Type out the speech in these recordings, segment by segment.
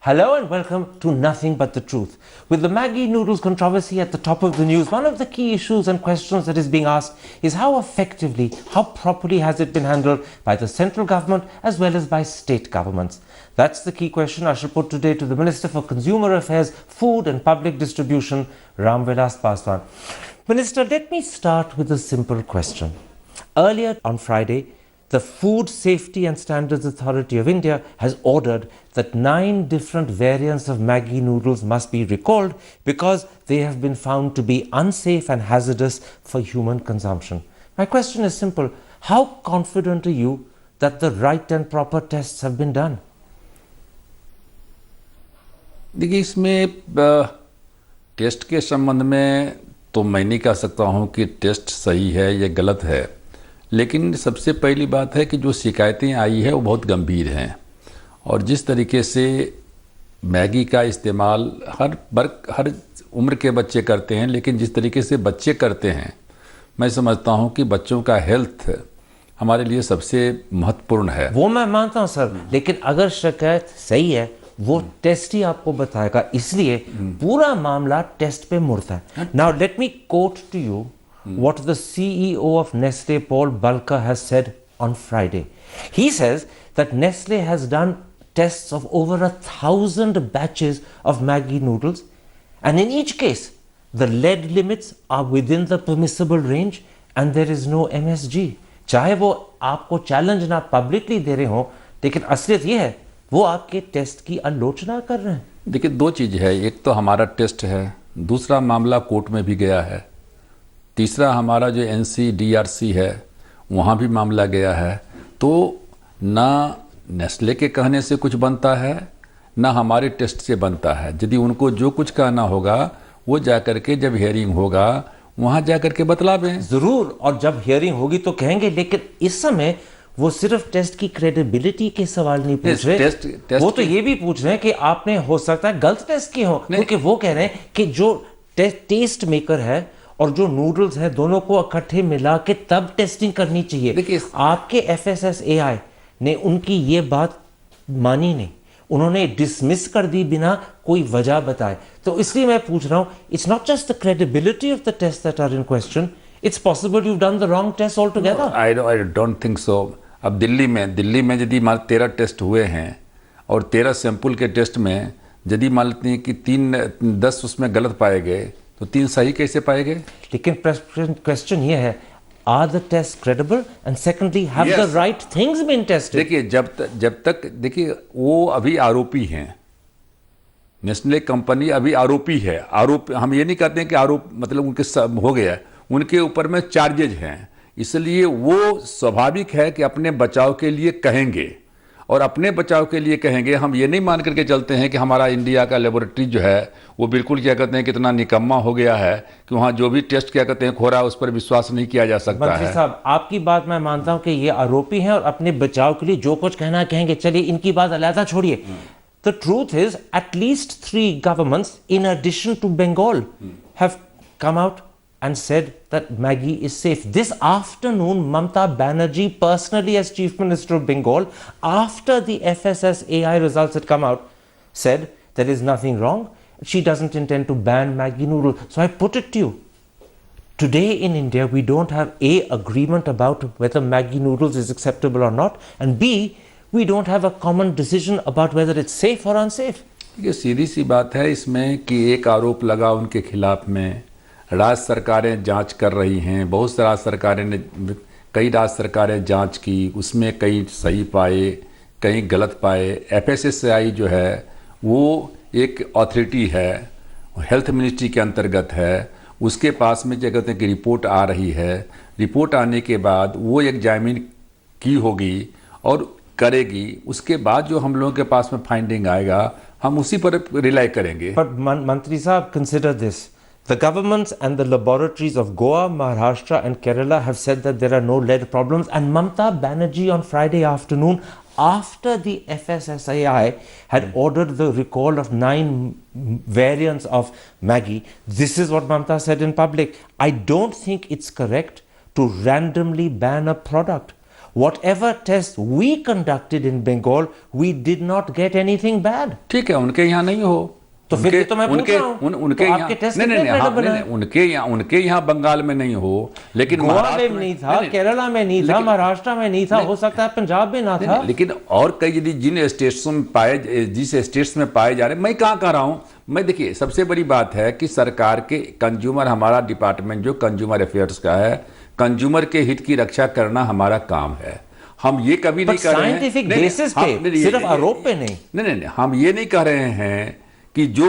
Hello and welcome to Nothing But the Truth. With the Maggi noodles controversy at the top of the news, one of the key issues and questions that is being asked is how effectively, how properly has it been handled by the central government as well as by state governments? That's the key question I shall put today to the Minister for Consumer Affairs, Food and Public Distribution, Ram Vilas Paswan. Minister, let me start with a simple question. Earlier on Friday, the Food Safety and Standards Authority of India has ordered that 9 different variants of Maggi noodles must be recalled because they have been found to be unsafe and hazardous for human consumption. My question is simple. How confident are you that the right and proper tests have been done? देखिए, इसमें test के संबंध में तो मैं नहीं कह सकता हूं कि टेस्ट सही है या गलत है, लेकिन सबसे पहली बात है कि जो शिकायतें आई है वो बहुत गंभीर हैं और जिस तरीके से मैगी का इस्तेमाल हर उम्र के बच्चे करते हैं, लेकिन जिस तरीके से बच्चे करते हैं, मैं समझता हूं कि बच्चों का हेल्थ हमारे लिए सबसे महत्वपूर्ण है। वो मैं मानता हूं सर, लेकिन अगर शिकायत सही है वो टेस्ट ही आपको बताएगा, इसलिए पूरा मामला टेस्ट पे मुड़ता है। Now let me quote to you what the CEO of Nestle, Paul Balka, has said on Friday. He says that Nestle has done tests of over 1,000 batches of Maggi noodles, and in each case, the lead limits are within the permissible range and there is no MSG. चाहे वो आपको challenge ना publicly दे रहे हो, लेकिन असलियत ये है वो आपके टेस्ट की आलोचना कर रहे हैं। देखिए, 2 चीज़ है, एक तो हमारा टेस्ट है, दूसरा मामला कोर्ट में भी गया है, तीसरा हमारा जो NCDRC है वहाँ भी मामला गया है। तो ना नेस्ले के कहने से कुछ बनता है ना हमारे टेस्ट से बनता है। यदि उनको जो कुछ कहना होगा वो जाकर के जब हियरिंग होगा वहाँ जाकर के बतलावें। ज़रूर, और जब हियरिंग होगी तो कहेंगे, लेकिन इस समय वो सिर्फ टेस्ट की क्रेडिबिलिटी के सवाल नहीं पूछ रहे, टेस्ट वो तो ये भी पूछ रहे हैं कि आपने हो सकता है गलत टेस्ट किए हो, क्योंकि वो कह रहे हैं कि जो टेस्ट मेकर है और जो नूडल्स है दोनों को इकट्ठे मिला के तब टेस्टिंग करनी चाहिए। देखिए, आपके FSSAI ने उनकी ये बात मानी नहीं, उन्होंने डिसमिस कर दी बिना कोई वजह बताए। तो इसलिए मैं पूछ रहा हूं, it's not just the credibility of the test that are in question, it's possible you done the wrong test altogether. I don't think so. अब दिल्ली में यदि मान 13 टेस्ट हुए हैं और 13 सैंपल के टेस्ट में यदि मान लेते हैं कि 10 उसमें गलत पाए गए तो 3 सही कैसे पाए गए? लेकिन क्वेश्चन ये है, are the test credible and secondly have the right things been tested? देखिए, जब तक देखिए वो अभी आरोपी हैं, नेस्ले कंपनी अभी आरोपी है। आरोप हम ये नहीं कहते हैं कि आरोप मतलब उनके हो गया, उनके ऊपर में चार्जेज हैं, इसलिए वो स्वाभाविक है कि अपने बचाव के लिए कहेंगे और अपने बचाव के लिए कहेंगे। हम ये नहीं मान करके चलते हैं कि हमारा इंडिया का लेबोरेटरी जो है वो बिल्कुल क्या कहते हैं कितना निकम्मा हो गया है कि वहाँ जो भी टेस्ट क्या कहते हैं हो रहा है उस पर विश्वास नहीं किया जा सकता है। मंत्री साहब, आपकी बात मैं मानता हूं कि ये आरोपी हैं और अपने बचाव के लिए जो कुछ कहना कहेंगे, चलिए इनकी बात अलहदा छोड़िए। The truth is, at least 3 governments, in addition to Bengal, have come out and said that Maggi is safe. This afternoon, Mamata Banerjee, personally as Chief Minister of Bengal, after the FSSAI results had come out, said there is nothing wrong. She doesn't intend to ban Maggi noodle. So I put it to you. Today in India, we don't have A, agreement about whether Maggi noodles is acceptable or not, and B, we don't have a common decision about whether it's safe or unsafe. ये सीधी सी बात है इसमें कि एक आरोप लगा उनके खिलाफ में, राज्य सरकारें जांच कर रही हैं, बहुत सी कई राज्य सरकारें जांच की, उसमें कई सही पाए कई गलत पाए। FSSAI जो है वो एक अथॉरिटी है, हेल्थ मिनिस्ट्री के अंतर्गत है, उसके पास में क्या कहते हैं कि रिपोर्ट आ रही है, रिपोर्ट आने के बाद वो एग्जामिन की होगी और करेगी, उसके बाद जो हम लोगों के पास में फाइंडिंग आएगा हम उसी पर रिलाई करेंगे। But मंत्री साहब, consider this. The governments and the laboratories of Goa, Maharashtra and Kerala have said that there are no lead problems, and Mamata Banerjee on Friday afternoon, after the FSSAI had ordered the recall of 9 variants of Maggi, this is what Mamata said in public: I don't think it's correct to randomly ban a product. whatever tests we conducted in Bengal, we did not get anything bad. ठीक है, उनके यहाँ नहीं हो तो फिर तो मैं पूछ रहा हूं, उनके तो यहाँ आपके टेस्ट नहीं, कितने credible हैं? उनके यहाँ बंगाल में नहीं हो, लेकिन गोवा महाराष्ट्र में नहीं था, केरला में नहीं था, महाराष्ट्र में नहीं था, हो सकता है पंजाब में ना था। लेकिन और कई यदि जिन स्टेट्स में जिस स्टेट्स में पाए जा रहे, मैं कहाँ कह रहा हूँ, मैं देखिए सबसे बड़ी बात है कि सरकार के कंज्यूमर, हमारा डिपार्टमेंट जो कंज्यूमर अफेयर्स का है, कंज्यूमर के हित की रक्षा करना हमारा काम है। हम ये कभी नहीं कर रहे हैं साइंटिफिक बेसिस पे, सिर्फ आरोप पे नहीं। नहीं, हम ये नहीं कह रहे हैं कि जो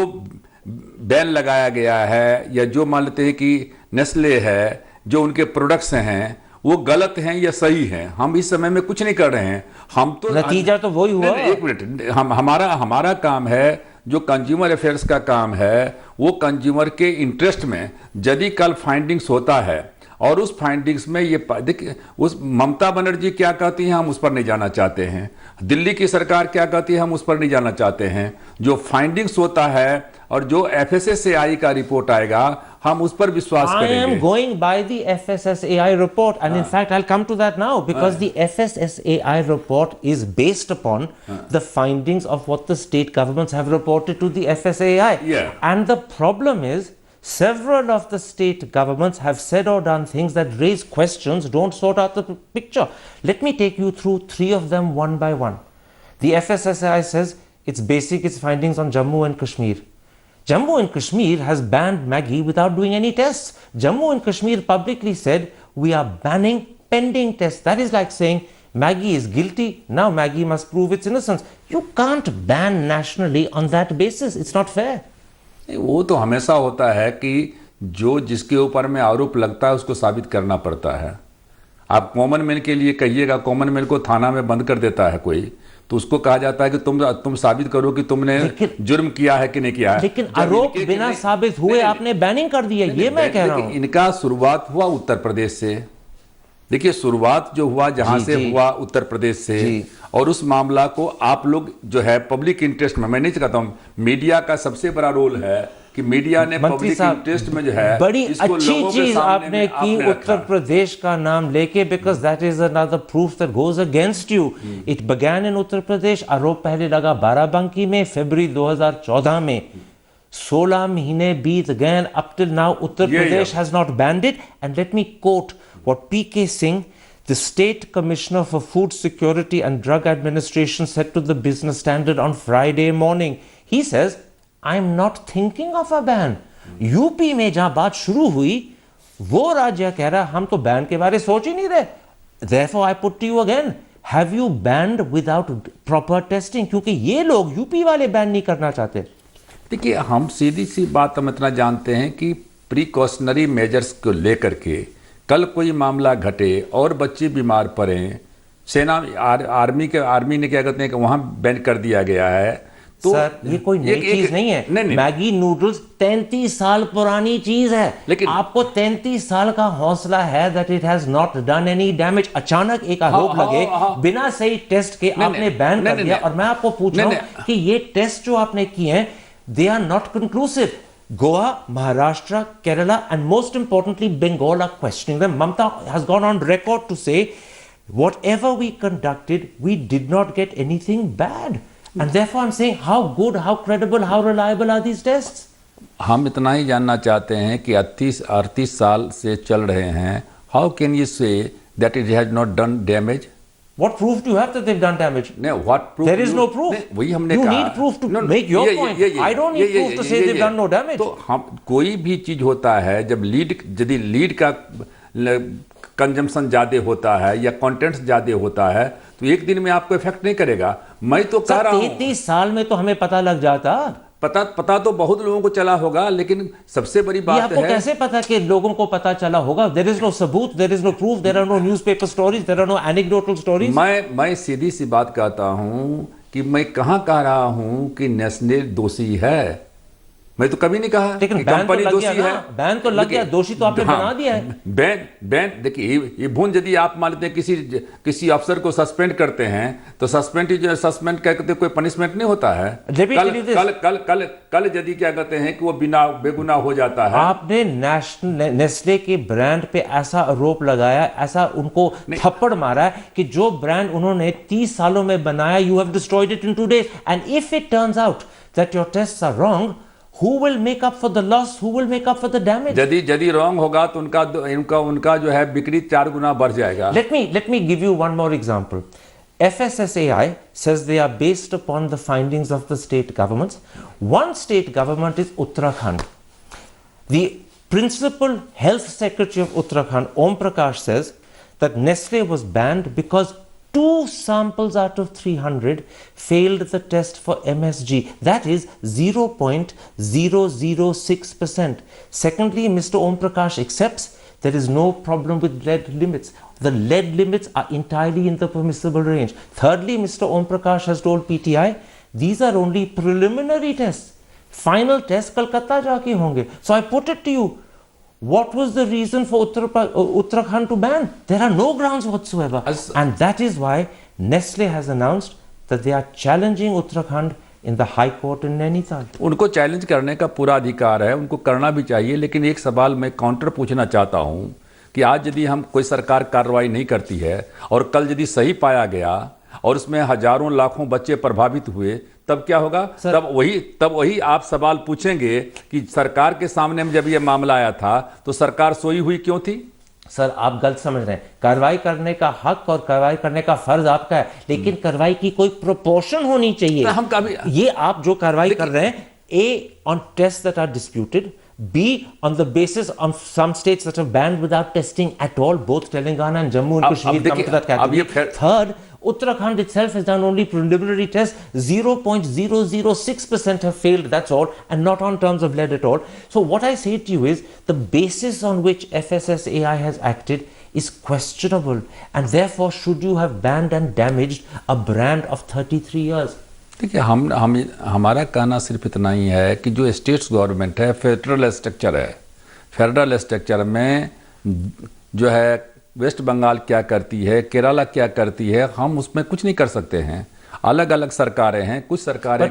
बैन लगाया गया है या जो मान लेते हैं कि नेस्ले है, जो उनके प्रोडक्ट्स हैं वो गलत हैं या सही हैं, हम इस समय में कुछ नहीं कर रहे हैं। हम तो नतीजा तो वही हुआ। एक मिनट, हमारा काम है, जो कंज्यूमर अफेयर्स का काम है, वो कंज्यूमर के इंटरेस्ट में यदि कल फाइंडिंग्स होता है और उस फाइंडिंग्स में ये देखिए, उस ममता बनर्जी क्या कहती हैं हम उस पर नहीं जाना चाहते हैं, दिल्ली की सरकार क्या कहती है हम उस पर नहीं जाना चाहते हैं। जो फाइंडिंग्स होता है और जो FSSAI का रिपोर्ट आएगा, हम उस पर विश्वास करेंगे। I am going by the FSSAI report, and in fact I'll come to that now, because the FSSAI report is based upon the findings of what the state governments have reported to the FSSAI. Yeah. And the problem is, several of the state governments have said or done things that raise questions, don't sort out the picture. Let me take you through 3 of them one by one. The FSSAI says it's basing its findings on Jammu and Kashmir. Jammu and Kashmir has banned Maggi without doing any tests. Jammu and Kashmir publicly said, we are banning pending tests. That is like saying Maggi is guilty, now Maggi must prove its innocence. You can't ban nationally on that basis. It's not fair. वो तो हमेशा होता है कि जो जिसके ऊपर में आरोप लगता है उसको साबित करना पड़ता है। आप कॉमन मैन के लिए कहिएगा, कॉमन मैन को थाना में बंद कर देता है कोई, तो उसको कहा जाता है कि तुम साबित करो कि तुमने जुर्म किया है कि नहीं किया है। लेकिन आरोप बिना साबित हुए आपने बैनिंग कर दिया, ये मैं कह रहा हूं। इनका शुरुआत हुआ उत्तर प्रदेश से। देखिए, शुरुआत जो हुआ जहां से हुआ उत्तर प्रदेश से, और उस मामला को आप लोग जो है पब्लिक इंटरेस्ट में, मैं नहीं कहता हूं, मीडिया का सबसे बड़ा रोल है कि मीडिया ने पब्लिक इंटरेस्ट में जो है बड़ी अच्छी चीज आपने की उत्तर प्रदेश का नाम लेके, because that is another proof that goes against you. It began in Uttar Pradesh, आरोप पहले लगा बाराबंकी में फरवरी 2014 में, 16 महीने बीत गए, up till now Uttar Pradesh has not banned it. And let me quote what P.K. Singh, the State Commissioner for Food Security and Drug Administration, said to the Business Standard on Friday morning. He says, I'm not thinking of a ban. UP में जहां बात शुरू हुई, वो राज्य कह रहा हम तो बैन के बारे सोच ही नहीं रहे। Therefore, I put to you again, have you banned without proper testing? क्योंकि ये लोग यूपी वाले बैन नहीं करना चाहते। देखिए, हम सीधी सी बात हम इतना जानते हैं कि प्रिकॉशनरी मेजर्स को लेकर के कल कोई मामला घटे और बच्चे बीमार पड़े, सेना आर्मी ने क्या कहते हैं कि वहां बैन कर दिया गया है। तो सर, ये कोई नई चीज नहीं है। नहीं। मैगी नूडल्स 33 साल पुरानी चीज है, लेकिन आपको 33 साल का हौसला है that it has not done any damage. अचानक एक आरोप लगे, बिना सही टेस्ट के आपने बैन कर दिया। और मैं आपको पूछ रहा हूं कि ये टेस्ट जो आपने किए हैं, they are not conclusive. Goa, Maharashtra, Kerala, and most importantly, Bengal are questioning them. Mamata has gone on record to say, whatever we conducted, we did not get anything bad. And therefore, I'm saying, how good, how credible, how reliable are these tests? हम इतना ही जानना चाहते हैं कि 38 साल से चल रहे हैं. How can you say that it has not done damage? What proof do you have that they've done damage? No, what proof? There is no proof. वही हमने you कहा. need proof to make your point. I don't need proof to say they've done no damage. तो हम कोई भी चीज होता है, जब यदि लीड का कंजम्पशन ज्यादा होता है या कंटेंट्स ज्यादा होता है, तो एक दिन में आपको इफेक्ट नहीं करेगा. मैं तो कह रहा हूं 33 साल में तो हमें पता लग जाता. पता तो बहुत लोगों को चला होगा, लेकिन सबसे बड़ी बात है, आपको कैसे पता कि लोगों को पता चला होगा? There is no सबूत, there is no proof, there are no newspaper stories, there are no anecdotal stories. मैं सीधी सी बात कहता हूं कि मैं कहां कह रहा हूं कि नेस्ले दोषी है. मैं तो कभी नहीं कहा लेकिन कि बैन तो कंपनी लग दोषी गया है। ना, बैन तो लग गया, दोषी तो आपने बना दिया है। बैन देखिए, ये भून यदि आप मान लेते हैं किसी अफसर को सस्पेंड करते हैं तो सस्पेंड करते कोई पनिशमेंट नहीं होता है। कल यदि क्या कहते हैं कि वो बिना बेगुनाह हो जाता है। आपने नेस्ले के ब्रांड पे ऐसा आरोप लगाया, ऐसा उनको थप्पड़ मारा है कि जो ब्रांड उन्होंने 30 सालों में बनाया, you have destroyed it in 2 days। And if it turns out that your tests are wrong, who will make up for the loss, who will make up for the damage? यदि wrong होगा तो उनका जो है बिक्री 4 गुना बढ़ जाएगा। Let me give you one more example. FSSAI says they are based upon the findings of the state governments. One state government is Uttarakhand. The principal health secretary of Uttarakhand, Om Prakash, says that Nestle was banned because 2 samples out of 300 failed the test for MSG. That is 0.006%. Secondly, Mr. Om Prakash accepts there is no problem with lead limits. The lead limits are entirely in the permissible range. Thirdly, Mr. Om Prakash has told PTI these are only preliminary tests. Final tests Kolkata jaake honge. So I put it to you, what was the reason for Uttarakhand to ban? There are no grounds whatsoever. And that is why Nestle has announced that they are challenging Uttarakhand in the High Court in Nainital. उनको challenge करने का पूरा अधिकार है, उनको करना भी चाहिए। लेकिन एक सवाल मैं काउंटर पूछना चाहता हूं कि आज यदि हम कोई सरकार कार्रवाई नहीं करती है और कल यदि सही पाया गया और उसमें हजारों लाखों बच्चे प्रभावित हुए, तब क्या होगा? तब वही आप सवाल पूछेंगे कि सरकार के सामने जब ये मामला आया था तो सरकार सोई हुई क्यों थी? सर, आप गलत समझ रहे हैं। कार्रवाई करने का हक और कार्रवाई करने का फर्ज आपका है, लेकिन कार्रवाई की कोई प्रोपोर्शन होनी चाहिए। हम कभी ये आप जो कार्रवाई कर रहे हैं, A, on tests that are disputed, B, on the basis of some states that have banned without testing at all, both Telangana and Jammu and Kashmir come to that category. Third, Uttarakhand itself has done only preliminary tests. 0.006% have failed, that's all, and not on terms of lead at all. So what I say to you is, the basis on which FSSAI has acted is questionable, and therefore should you have banned and damaged a brand of 33 years? देखिए, हमारा कहना सिर्फ इतना ही है कि जो states government है, federal structure है, फेडरल स्ट्रक्चर में जो है वेस्ट बंगाल क्या करती है, केरला क्या करती है, हम उसमें कुछ नहीं कर सकते हैं। अलग अलग सरकारें हैं, कुछ सरकारें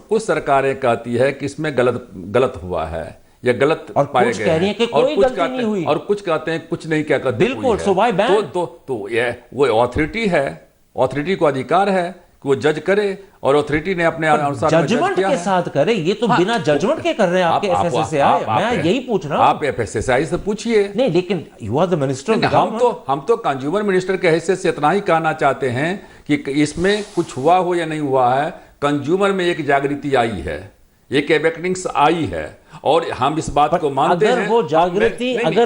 कुछ सरकारें कहती है कि इसमें गलत हुआ है या गलत पाए गए हैं, और कुछ कहते हैं कुछ नहीं, क्या कहते हैं बिल्कुल। So why ban? तो ये वो ऑथोरिटी है, ऑथोरिटी को अधिकार है कि वो जज करे, और ऑथोरिटी ने अपने अनुसार जजमेंट के साथ करे। ये तो बिना जजमेंट के कर रहे हैं आपके FSSAI। मैं यही पूछ रहा हूं। आप FSSAI से पूछिए। नहीं, लेकिन यू आर द मिनिस्टर। हम तो कंज्यूमर मिनिस्टर के हैसियत से इतना ही कहना चाहते हैं कि इसमें कुछ हुआ हो या नहीं हुआ है, कंज्यूमर में एक जागृति आई है, एक अवेकनिंग्स आई है, और हम इस बात को मानते हैं। अगर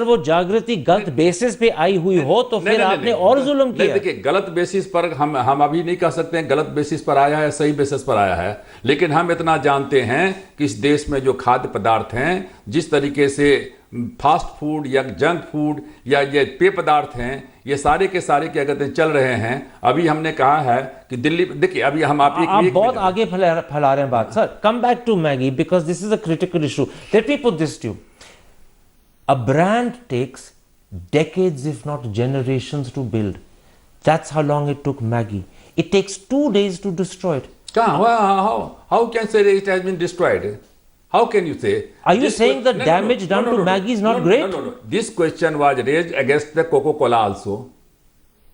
वो जागृति गलत बेसिस पे आई हुई हो तो फिर आपने और जुल्म किया। देखिए, गलत बेसिस पर हम अभी नहीं कह सकते हैं गलत बेसिस पर आया है, सही बेसिस पर आया है, लेकिन हम इतना जानते हैं कि इस देश में जो खाद्य पदार्थ हैं, जिस तरीके से फास्ट फूड या जंक फूड या ये पेय पदार्थ हैं, ये सारे के सारे क्या कहते हैं चल रहे हैं। अभी हमने कहा है कि दिल्ली, देखिए अभी हम आप बहुत आगे फैला रहे हैं बात। Sir, come back to Maggi because this is a critical issue. Let me put this to you. A brand takes decades if not generations to build. That's how long it took Maggi. It takes 2 days to destroy it. How can say it has been destroyed? How can you say? Are you saying the damage done to Maggi is not great? No. This question was raised against the Coca-Cola also,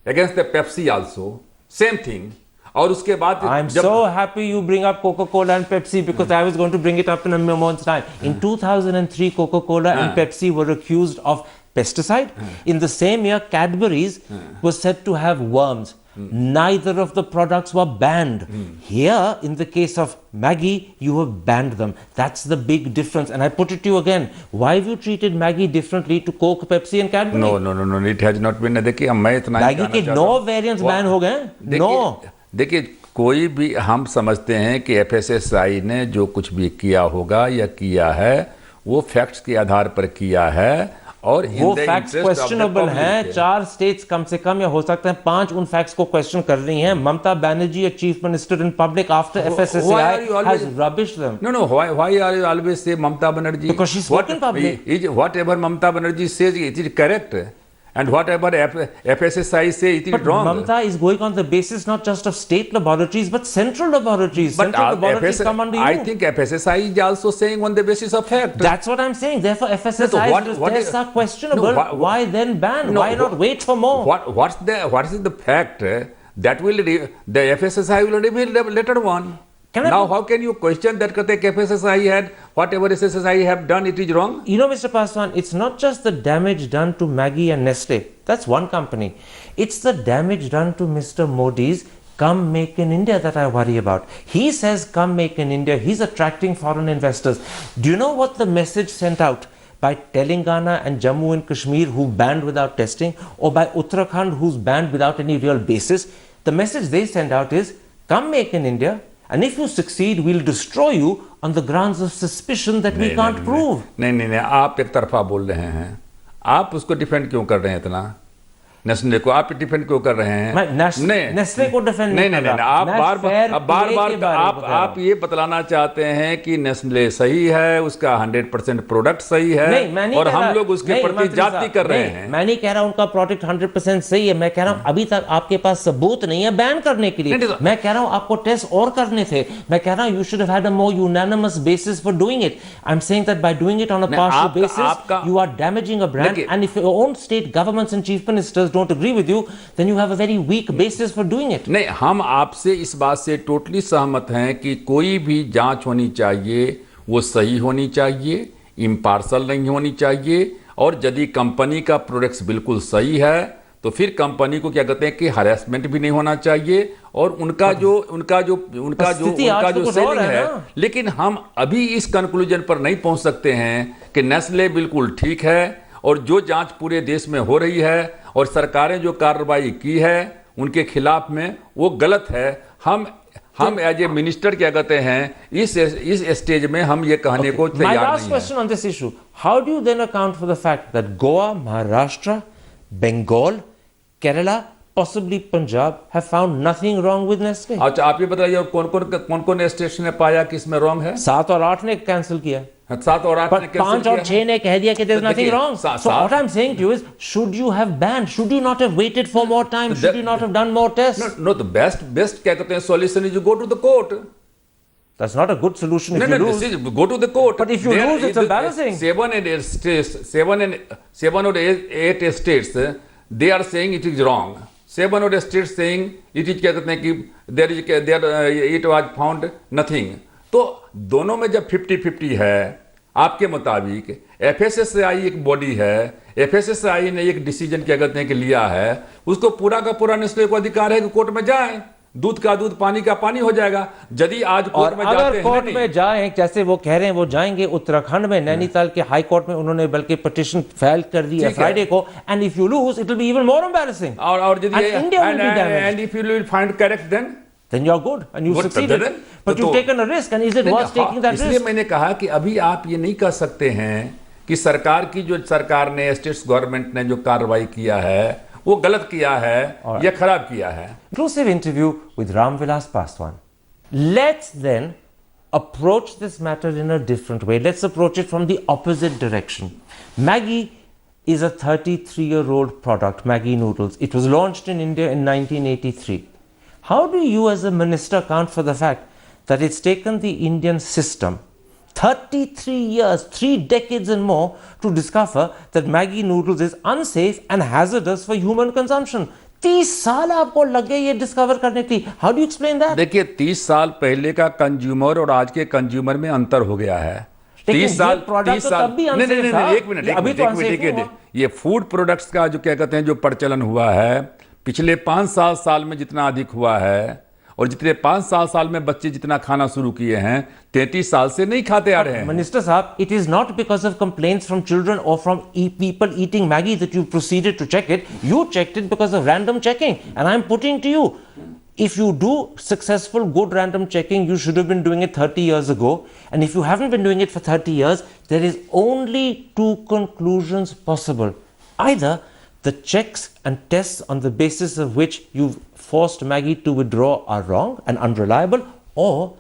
against the Pepsi also. Same thing. और उसके बाद I'm so happy you bring up Coca-Cola and Pepsi because I was going to bring it up in a moment's time. In 2003, Coca-Cola and Pepsi were accused of pesticide. In the same year, Cadbury's was said to have worms. Neither of the products were banned. Here, in the case of Maggi, you have banned them. That's the big difference. And I put it to you again. Why have you treated Maggi differently to Coke, Pepsi and Cadbury? No. It has not been. देखिए, मैं इतना Maggi के 9 variants ban हो गए। No. देखिए, कोई भी हम समझते हैं कि FSSAI ने जो कुछ भी किया होगा या किया है, वो फैक्ट्स के आधार पर किया है, और वो फैक्ट्स क्वेश्चनेबल हैं। 4 स्टेट्स कम से कम या हो सकते हैं 5 उन फैक्ट्स को क्वेश्चन कर रही हैं। Mamata Banerjee, a chief minister in public after FSSAI, has rubbished them. No, why are you always say Mamta Banerjee? Because she spoke in public. Whatever Mamta Banerjee says, it is correct. And whatever FSSAI say, it is But wrong. Mamta is going on the basis not just of state laboratories, but central laboratories. But Central laboratories come under you. I think FSSAI is also saying on the basis of fact. That's what I'm saying. Therefore, FSSAI's tests are questionable. Why then ban? Why not wait for more? What is the fact that the FSSAI will reveal later on? Now, how can you question that FSSAI had whatever FSSAI have done, it is wrong? You know, Mr. Paswan, it's not just the damage done to Maggi and Nestle. That's one company. It's the damage done to Mr. Modi's Come Make in India that I worry about. He says Come Make in India. He's attracting foreign investors. Do you know what the message sent out by Telangana and Jammu and Kashmir, who banned without testing, or by Uttarakhand, who's banned without any real basis? The message they send out is Come Make in India. And if you succeed, we'll destroy you on the grounds of suspicion that we can't prove. नहीं, आप एक तरफा बोल रहे हैं। आप उसको defend क्यों कर रहे हैं इतना? नेस्ले को आप डिफेंड क्यों कर रहे हैं? नेस्ले को डिफेंड नहीं, आप बार आप ये बतलाना चाहते हैं कि नेस्ले सही है, उसका 100% प्रोडक्ट सही है, और हम लोग उसके प्रति जाति कर रहे हैं। मैं नहीं कह रहा उनका प्रोडक्ट 100% सही है। मैं कह रहा हूं अभी तक आपके पास सबूत नहीं है बैन करने के लिए। मैं कह रहा हूं आपको टेस्ट और करने थे। मैं कह रहा हूं you should have had a more unanimous basis for doing it. I am saying that by doing it on a partial basis you are damaging a brand, and if your own state governments and chief ministers don't agree with you, then you have a very weak basis for doing it. नहीं, हम आपसे इस बात से totally सहमत हैं कि कोई भी जांच होनी चाहिए वो सही होनी चाहिए, इम्पार्शल नहीं होनी चाहिए, और यदि कंपनी का प्रोडक्ट्स बिल्कुल सही है तो फिर कंपनी को क्या कहते हैं कि हरासमेंट भी नहीं होना चाहिए, और उनका जो सेलिंग है। लेकिन हम अभी इस कंक्लूजन पर नहीं पहुंच सकते हैं कि नेस्ले बिल्कुल ठीक है, और जो जांच पूरे देश में हो रही है और सरकारें जो कार्रवाई की है उनके खिलाफ में वो गलत है। हम एज ए मिनिस्टर क्या कहते हैं इस स्टेज में हम ये कहने को तैयार नहीं है। My last question on this issue: How do you then account for the fact that Goa, Maharashtra, Bengal, Kerala, possibly Punjab have found nothing wrong with Nestle? अच्छा, आप ये बताइए कौन कौन स्टेट ने पाया कि इसमें रॉन्ग है? 7 और 8 ने कैंसिल किया। 7 और 8 ने 5 और 6 ने कह दिया कि there's nothing wrong. So what I'm saying to you is, should you have banned? Should you not have waited for more time? Should you not have done more tests? No, the best क्या कहते हैं solution is you go to the court. That's not a good solution if you lose. Go to the court. But if you lose, it's embarrassing. 7 or 8 states, they are saying it is wrong. 7 or 8 states saying it is क्या कहते हैं कि it was found nothing. तो दोनों में जब 50-50 है आपके मुताबिक, FSSAI एक बॉडी है, FSSAI ने एक डिसीजन क्या कहते हैं कि लिया है, उसको पूरा का पूरा नेस्ले को अधिकार है कि कोर्ट में जाए, दूध का दूध पानी का पानी हो जाएगा। यदि आज कोर्ट में जाते हैं, अगर कोर्ट में जाएं जैसे वो कह रहे हैं वो जाएंगे, उत्तराखंड में नैनीताल के हाई कोर्ट में उन्होंने बल्कि पिटीशन फाइल कर दी है फ्राइडे को, and if you lose it will be even more embarrassing, और यदि and if you will find correct then you're good and you succeeded, but you've taken a risk, and is it worth taking that risk? इसलिए मैंने कहा कि अभी आप ये नहीं कह सकते हैं कि सरकार ने स्टेट्स गवर्नमेंट ने जो कार्रवाई किया है वो गलत किया है या खराब किया है। Inclusive interview with Ram Vilas Paswan. Let's then approach this matter in a different way. Let's approach it from the opposite direction. Maggi is a 33-year-old product, Maggi noodles. It was launched in India in 1983. How do you as a minister account for the fact that it's taken the Indian system 33 years, 3 decades and more to discover that Maggi noodles is unsafe and hazardous for human consumption? 30 साल आपको लग गए ये discover करने के लिए। How do you explain that? देखिए, 30 साल पहले का कंज्यूमर और आज के कंज्यूमर में अंतर हो गया है। 30 साल नहीं, एक मिनट, ये फूड प्रोडक्ट्स का जो क्या कहते हैं जो प्रचलन हुआ है पिछले 5 साल में जितना अधिक हुआ है, और जितने 5 साल में बच्चे जितना खाना शुरू किए हैं 33 साल से नहीं खाते आ रहे हैं। मिनिस्टर साहब, it is not because of complaints from children or from people eating Maggi that you proceeded to check it. You checked it because of random checking, and I'm putting to you, if you do successful good random checking, you should have been doing it 30 years ago, and if you haven't been doing it for 30 years, there is only two conclusions possible. Either the checks and tests on the basis of which you've forced Maggie to withdraw are wrong and unreliable, or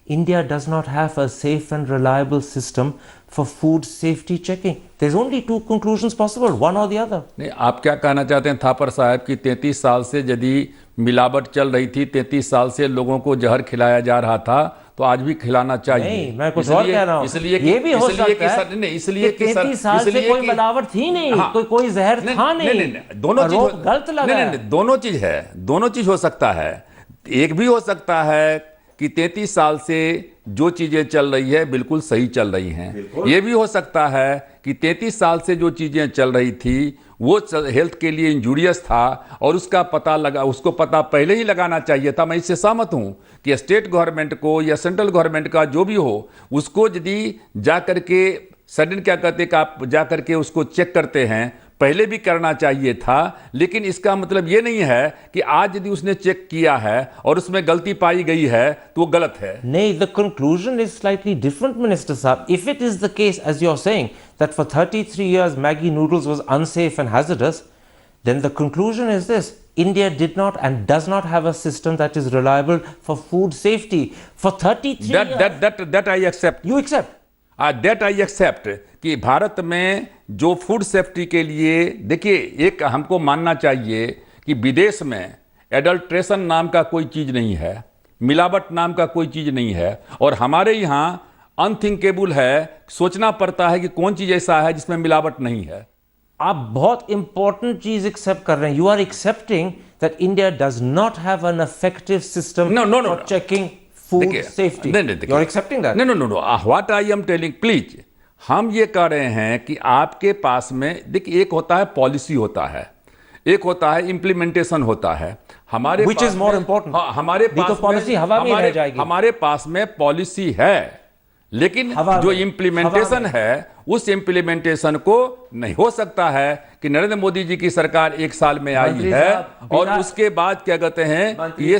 India does not have a safe and reliable system for food safety checking. There's only two conclusions possible, one or the other. नहीं, आप क्या कहना चाहते हैं थापर साहब कि 33 साल से यदि मिलावट चल रही थी, 33 साल से लोगों को जहर खिलाया जा रहा था, तो आज भी खिलाना चाहिए? नहीं, मैं कुछ और कह रहा हूँ। इसलिए ये भी हो सकता है इसलिए कि 33 साल से कोई मिलावट थी नहीं, कोई जहर था नहीं, दोनों चीज गलत लगा है। दोनों चीज है, दोनों चीज हो सकता है। एक भी हो सकता है कि 33 साल से जो चीजें चल रही है बिल्कुल सही चल रही हैं। ये भी हो सकता है कि 33 साल से जो चीजें चल रही थी वो हेल्थ के लिए इंजूरियस था और उसको पता पहले ही लगाना चाहिए था। मैं इससे सहमत हूं कि स्टेट गवर्नमेंट को या सेंट्रल गवर्नमेंट का जो भी हो, उसको यदि जाकर के सडन क्या कहते हैं कि आप जाकर के उसको चेक करते हैं, पहले भी करना चाहिए था। लेकिन इसका मतलब ये नहीं है कि आज यदि उसने चेक किया है और उसमें गलती पाई गई है तो वो गलत है। नहीं, the conclusion is slightly different, Minister Saab. If it is the case, as you're saying, that for 33 years Maggi noodles was unsafe and hazardous, then the conclusion is this: India did not and does not have a system that is reliable for food safety. For 33 years. That I accept. You accept? That I accept कि भारत में जो food safety के लिए, देखिए, एक हमको मानना चाहिए कि विदेश में एडल्ट्रेशन नाम का कोई चीज़ नहीं है, मिलावट नाम का कोई चीज़ नहीं है, और हमारे यहाँ अनथिंकेबल है, सोचना पड़ता है कि कौन चीज़ ऐसा है जिसमें मिलावट नहीं है। आप बहुत इंपॉर्टेंट चीज एक्सेप्ट कर रहे हैं। You are accepting that India does not have an effective system for checking food safety. You're accepting that? No. What I am telling, please, हम ये कह रहे हैं कि आपके पास में, देखिए, एक होता है पॉलिसी होता है, एक होता है इम्प्लीमेंटेशन होता है। हमारे Which is more important? हाँ, हमारे पास तो पॉलिसी हवा में रह जाएगी। हमारे पास में पॉलिसी है, लेकिन जो इम्प्लीमेंटेशन है उस इम्प्लीमेंटेशन को नहीं हो सकता है कि नरेंद्र मोदी जी की सरकार एक साल में आई है और उसके बाद क्या कहते हैं ये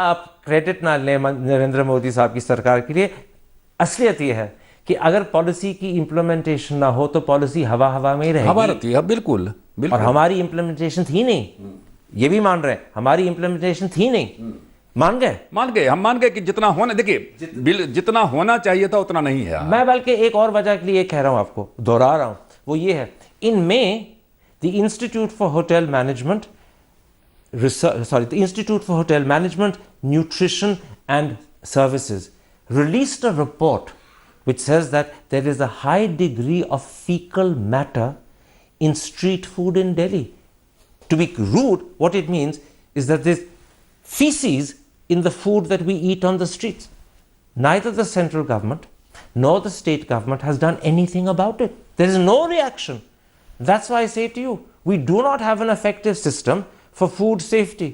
आप क्रेडिट ना लें नरेंद्र मोदी साहब की सरकार के लिए। असलियत ये है कि अगर पॉलिसी की इम्प्लीमेंटेशन ना हो तो पॉलिसी हवा में ही रहेगी। हवा रहती है, बिल्कुल। और हमारी इम्प्लीमेंटेशन थी नहीं, ये भी मान रहे हैं, हमारी इम्प्लीमेंटेशन थी नहीं। मान गए हम मान गए कि जितना होना, देखिए, जितना होना चाहिए था उतना नहीं है। मैं बल्कि एक और वजह के लिए कह रहा हूं, आपको दोहरा रहा हूं, वो ये है, in May the institute for hotel management nutrition and services released a report which says that there is a high degree of fecal matter in street food in Delhi. To be rude, what it means is that there's feces in the food that we eat on the streets. Neither the central government nor the state government has done anything about it. There is no reaction. That's why I say to you, we do not have an effective system for food safety.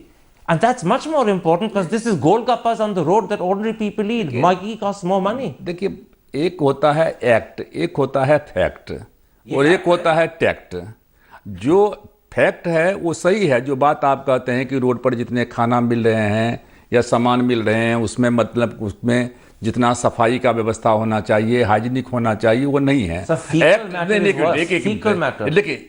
And that's much more important because this is Golgappas on the road that ordinary people eat. Maggi costs more money. देखिए, एक होता है act, एक होता है fact, और एक होता है टैक्ट। जो फैक्ट है वो सही है, जो बात आप कहते हैं कि रोड पर जितने खाना मिल रहे हैं या सामान मिल रहे हैं उसमें मतलब उसमें जितना सफाई का व्यवस्था होना चाहिए, हाइजीनिक होना चाहिए, वो नहीं है।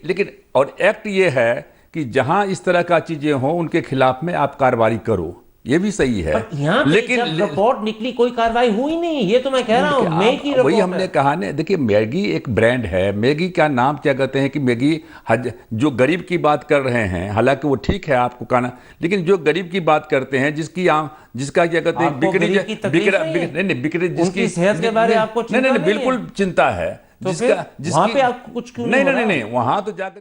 लेकिन और एक्ट ये है कि जहां इस तरह का चीजें हो उनके खिलाफ में आप कार्रवाई करो, ये भी सही है। लेकिन रिपोर्ट निकली, कोई कार्रवाई हुई नहीं, ये तो मैं कह रहा हूं। मैगी वही हमने कहा ना, देखिए, मैगी एक ब्रांड है। मैगी का नाम क्या कहते हैं कि मैगी, जो गरीब की बात कर रहे हैं, हालांकि वो ठीक है आपको कहना, लेकिन जो गरीब की बात करते हैं, जिसका क्या कहते हैं बिक्री जिसकी सेहत के बारे में आपको नहीं बिल्कुल चिंता है, जिसका वहां पे आपको कुछ नहीं वहां तो जाकर